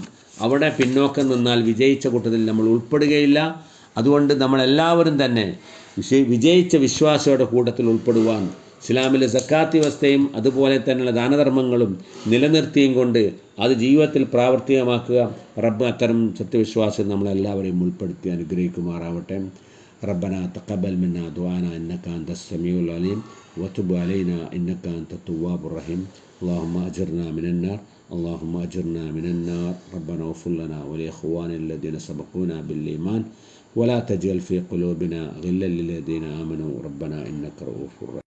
അവിടെ പിന്നോക്കം നിന്നാൽ വിജയിച്ച കൂട്ടത്തിൽ നമ്മൾ ഉൾപ്പെടുകയില്ല. അതുകൊണ്ട് നമ്മളെല്ലാവരും തന്നെ വിജയിച്ച വിശ്വാസിയുടെ കൂട്ടത്തിൽ ഉൾപ്പെടുവാൻ ഇസ്ലാമിലെ സക്കാത്ത് വ്യവസ്ഥയും അതുപോലെ തന്നെയുള്ള ദാനധർമ്മങ്ങളും നിലനിർത്തിയും കൊണ്ട് അത് ജീവിതത്തിൽ പ്രാവർത്തികമാക്കുക. റബ്ബ് അത്തരം സത്യവിശ്വാസം നമ്മളെല്ലാവരെയും ഉൾപ്പെടുത്തി അനുഗ്രഹിക്കുമാറാവട്ടെ. ربنا تقبل منا دعانا إنك أنت السميع العليم وتب علينا إنك أنت التواب الرحيم. اللهم أجرنا من النار، اللهم أجرنا من النار. ربنا اغفر لنا ولإخواننا الذين سبقونا بالإيمان ولا تجعل في قلوبنا غلا للذين آمنوا ربنا إنك رؤوف رحيم.